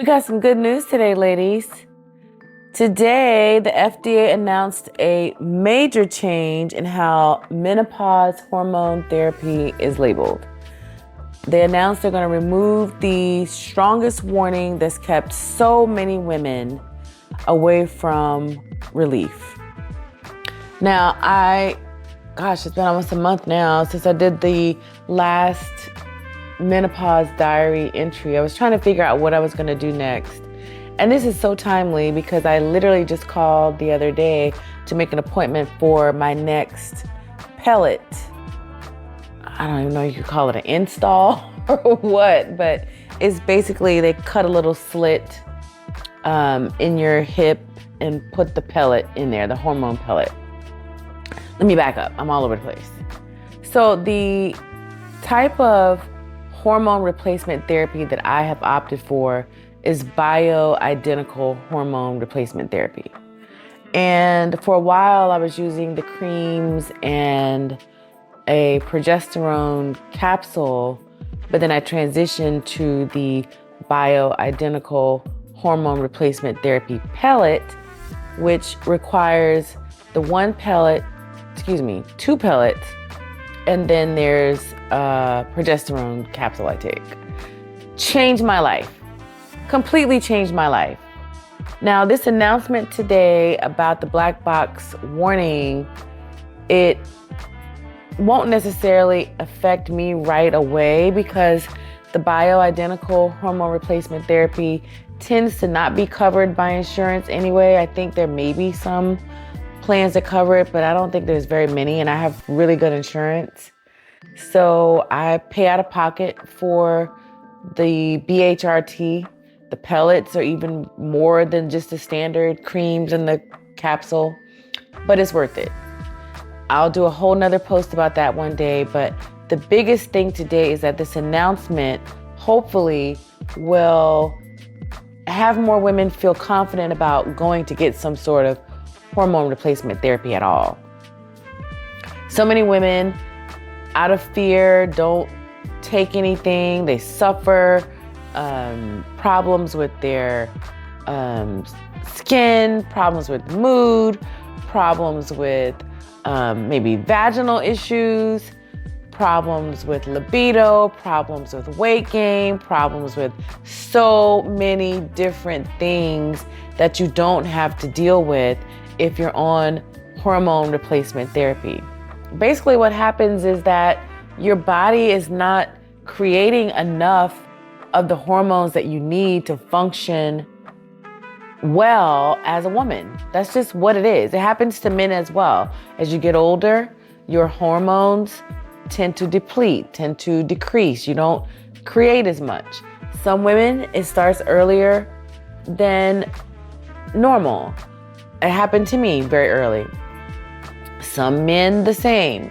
We got some good news today, ladies. Today, the FDA announced a major change in how menopause hormone therapy is labeled. They announced they're going to remove the strongest warning that's kept so many women away from relief. Now, it's been almost a month now since I did the last menopause diary entry. I was trying to figure out what I was going to do next. And this is so timely because I literally just called the other day to make an appointment for my next pellet. I don't even know if you could call it an install or what, but it's basically they cut a little slit in your hip and put the pellet in there, the hormone pellet. Let me back up. I'm all over the place. So the type of hormone replacement therapy that I have opted for is bioidentical hormone replacement therapy. And for a while I was using the creams and a progesterone capsule, but then I transitioned to the bioidentical hormone replacement therapy pellet, which requires the two pellets, and then there's a progesterone capsule I take. Changed my life. Completely changed my life. Now, this announcement today about the black box warning, it won't necessarily affect me right away because the bioidentical hormone replacement therapy tends to not be covered by insurance anyway. I think there may be some plans to cover it, but I don't think there's very many, and I have really good insurance. So I pay out of pocket for the BHRT. The pellets are even more than just the standard creams and the capsule, but it's worth it. I'll do a whole nother post about that one day, but the biggest thing today is that this announcement hopefully will have more women feel confident about going to get some sort of hormone replacement therapy at all. So many women, out of fear, don't take anything. They suffer problems with their skin, problems with mood, problems with maybe vaginal issues, problems with libido, problems with weight gain, problems with so many different things that you don't have to deal with if you're on hormone replacement therapy. Basically what happens is that your body is not creating enough of the hormones that you need to function well as a woman. That's just what it is. It happens to men as well. As you get older, your hormones tend to deplete, tend to decrease. You don't create as much. Some women, it starts earlier than normal. It happened to me very early. Some men the same.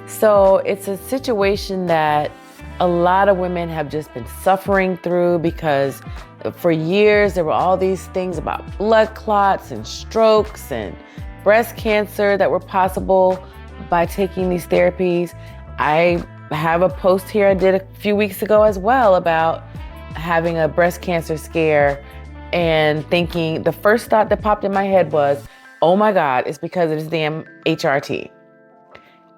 So it's a situation that a lot of women have just been suffering through because for years there were all these things about blood clots and strokes and breast cancer that were possible by taking these therapies. I have a post here I did a few weeks ago as well about having a breast cancer scare and thinking, the first thought that popped in my head was, oh my God, it's because of this damn HRT.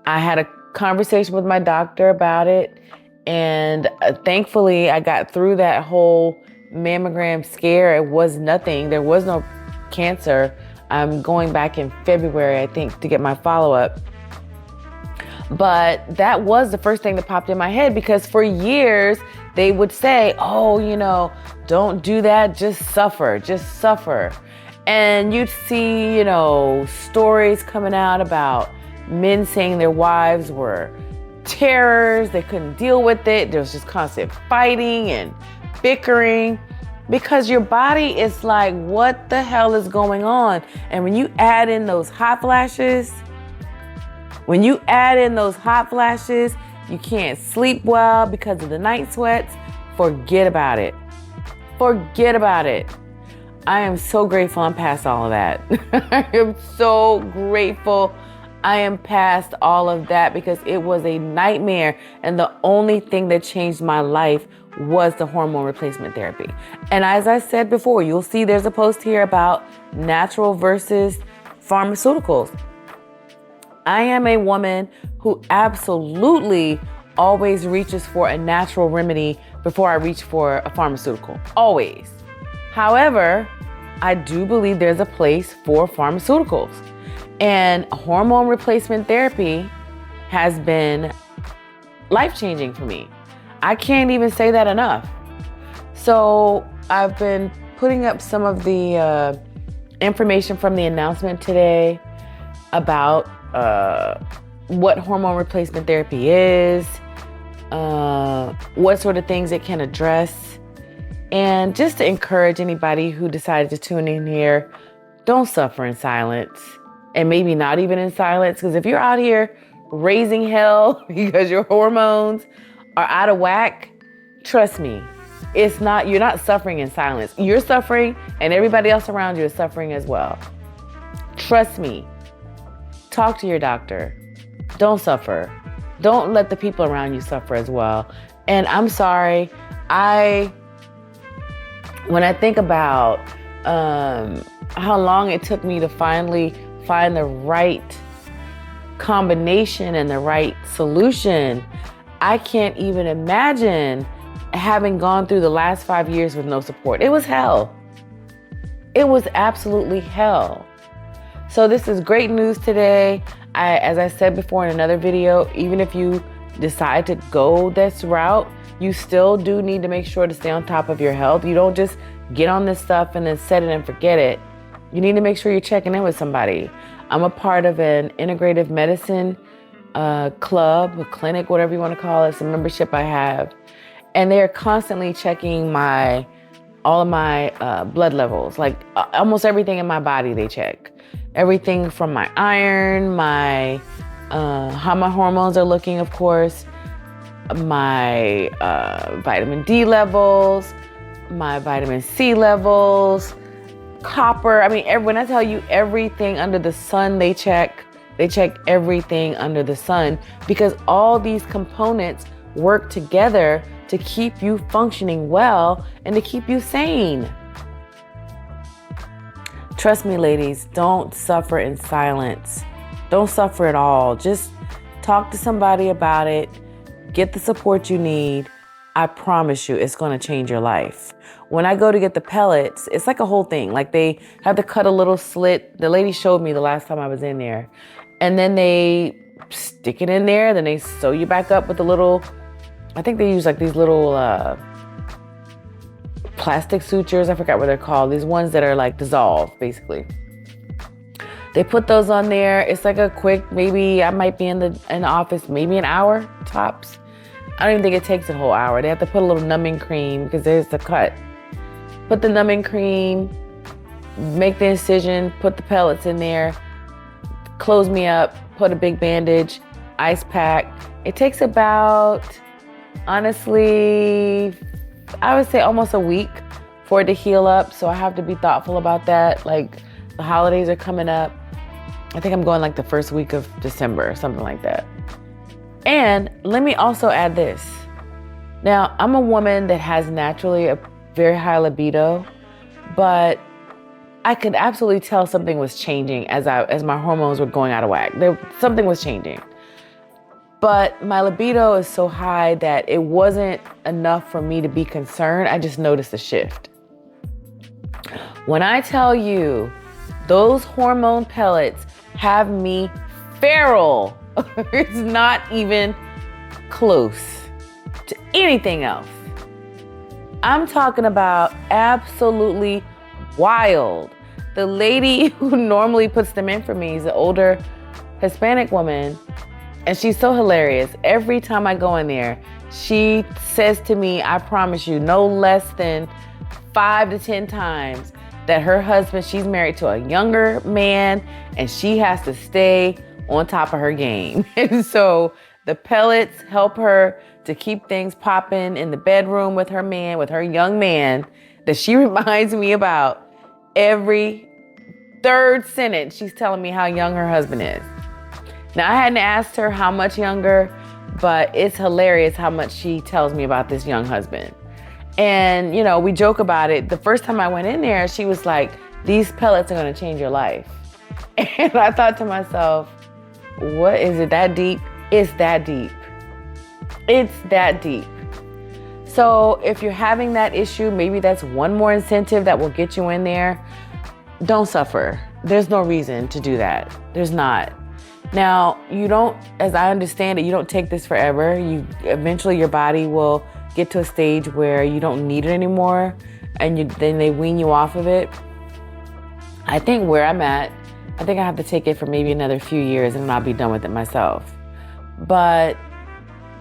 I had a conversation with my doctor about it, and thankfully I got through that whole mammogram scare. It was nothing. There was no cancer. I'm going back in February, I think, to get my follow-up. But that was the first thing that popped in my head because for years they would say, oh, don't do that, just suffer. And you'd see, stories coming out about men saying their wives were terrors, they couldn't deal with it. There was just constant fighting and bickering because your body is like, what the hell is going on? And when you add in those hot flashes, you can't sleep well because of the night sweats. Forget about it. I am so grateful I'm past all of that. I am so grateful I am past all of that because it was a nightmare. And the only thing that changed my life was the hormone replacement therapy. And as I said before, you'll see there's a post here about natural versus pharmaceuticals. I am a woman who absolutely always reaches for a natural remedy before I reach for a pharmaceutical. Always. However, I do believe there's a place for pharmaceuticals. And hormone replacement therapy has been life-changing for me. I can't even say that enough. So I've been putting up some of the information from the announcement today about what hormone replacement therapy is, what sort of things it can address, and just to encourage anybody who decided to tune in here, don't suffer in silence, and maybe not even in silence, because if you're out here raising hell because your hormones are out of whack, trust me, you're not suffering in silence. You're suffering, and everybody else around you is suffering as well. Trust me. Talk to your doctor. Don't suffer. Don't let the people around you suffer as well. And I'm sorry, when I think about how long it took me to finally find the right combination and the right solution, I can't even imagine having gone through the last 5 years with no support. It was hell. It was absolutely hell. So this is great news today. As I said before in another video, even if you decide to go this route, you still do need to make sure to stay on top of your health. You don't just get on this stuff and then set it and forget it. You need to make sure you're checking in with somebody. I'm a part of an integrative medicine club, a clinic, whatever you want to call it. It's a membership I have. And they're constantly checking all of my blood levels, like almost everything in my body they check. Everything from my iron, how my hormones are looking, of course, my vitamin D levels, my vitamin C levels, copper. I mean, when I tell you everything under the sun, they check everything under the sun, because all these components work together to keep you functioning well and to keep you sane. Trust me, ladies, don't suffer in silence. Don't suffer at all. Just talk to somebody about it. Get the support you need. I promise you, it's going to change your life. When I go to get the pellets, it's like a whole thing. Like they have to cut a little slit. The lady showed me the last time I was in there. And then they stick it in there. Then they sew you back up with a little, I think they use like these little plastic sutures. I forgot what they're called. These ones that are like dissolved, basically. They put those on there. It's like a quick, maybe I might be in the office, maybe an hour tops. I don't even think it takes a whole hour. They have to put a little numbing cream because there's the cut. Put the numbing cream, make the incision, put the pellets in there, close me up, put a big bandage, ice pack. It takes about, honestly, I would say almost a week for it to heal up. So I have to be thoughtful about that. Like the holidays are coming up. I think I'm going like the first week of December or something like that. And let me also add this. Now, I'm a woman that has naturally a very high libido, but I could absolutely tell something was changing as my hormones were going out of whack. Something was changing. But my libido is so high that it wasn't enough for me to be concerned. I just noticed a shift. When I tell you those hormone pellets have me feral, it's not even close to anything else. I'm talking about absolutely wild. The lady who normally puts them in for me is an older Hispanic woman. And she's so hilarious. Every time I go in there, she says to me, I promise you, no less than 5 to 10 times that her husband, she's married to a younger man and she has to stay on top of her game. And so the pellets help her to keep things popping in the bedroom with her man, with her young man that she reminds me about. Every third sentence, she's telling me how young her husband is. Now, I hadn't asked her how much younger, but it's hilarious how much she tells me about this young husband. And, you know, we joke about it. The first time I went in there, she was like, these pellets are going to change your life. And I thought to myself, what is it that deep? It's that deep. It's that deep. So if you're having that issue, maybe that's one more incentive that will get you in there. Don't suffer. There's no reason to do that. There's not. Now, you don't, as I understand it, you don't take this forever. Eventually your body will get to a stage where you don't need it anymore, and then they wean you off of it. I think where I'm at, I think I have to take it for maybe another few years and then I'll be done with it myself. But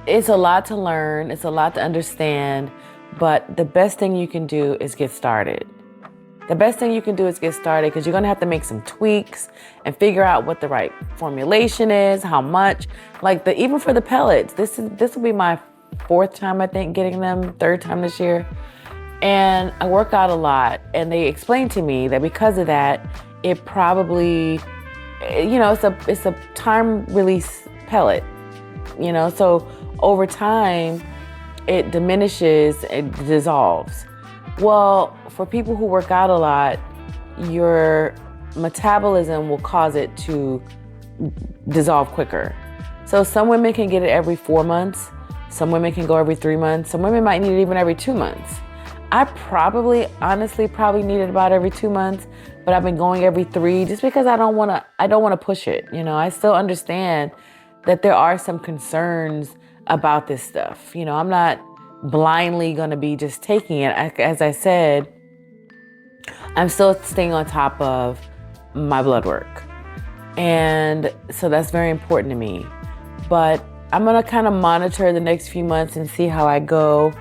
it's a lot to learn. It's a lot to understand. But the best thing you can do is get started. The best thing you can do is get started, because you're going to have to make some tweaks and figure out what the right formulation is, how much. Like even for the pellets, this will be my 4th time, I think, getting them, 3rd time this year. And I work out a lot, and they explained to me that because of that, it probably, you know, it's a time release pellet, you know, so over time it diminishes, it dissolves. Well, for people who work out a lot, your metabolism will cause it to dissolve quicker. So some women can get it every 4 months. Some women can go every 3 months. Some women might need it even every 2 months. I honestly need it about every 2 months, but I've been going every 3 just because I don't want to push it. You know, I still understand that there are some concerns about this stuff. You know, I'm not blindly going to be just taking it. As I said, I'm still staying on top of my blood work. And so that's very important to me. But I'm going to kind of monitor the next few months and see how I go,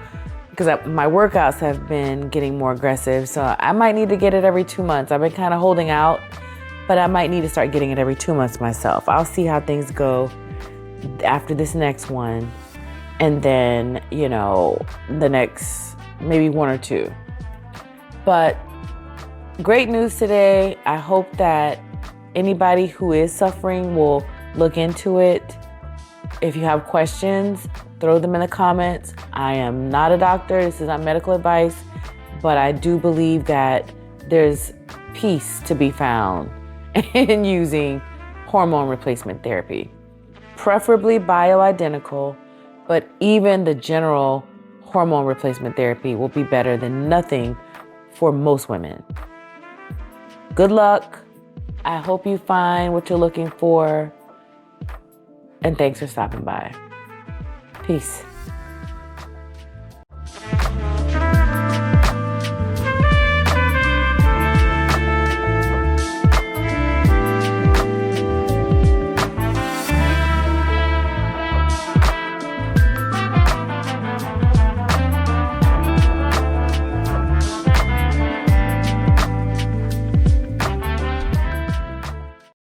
because my workouts have been getting more aggressive. So I might need to get it every 2 months. I've been kind of holding out, but I might need to start getting it every 2 months myself. I'll see how things go after this next one. And then, you know, the next maybe 1 or 2. But great news today. I hope that anybody who is suffering will look into it. If you have questions, throw them in the comments. I am not a doctor. This is not medical advice, but I do believe that there's peace to be found in using hormone replacement therapy, preferably bioidentical, but even the general hormone replacement therapy will be better than nothing for most women. Good luck. I hope you find what you're looking for. And thanks for stopping by. Peace.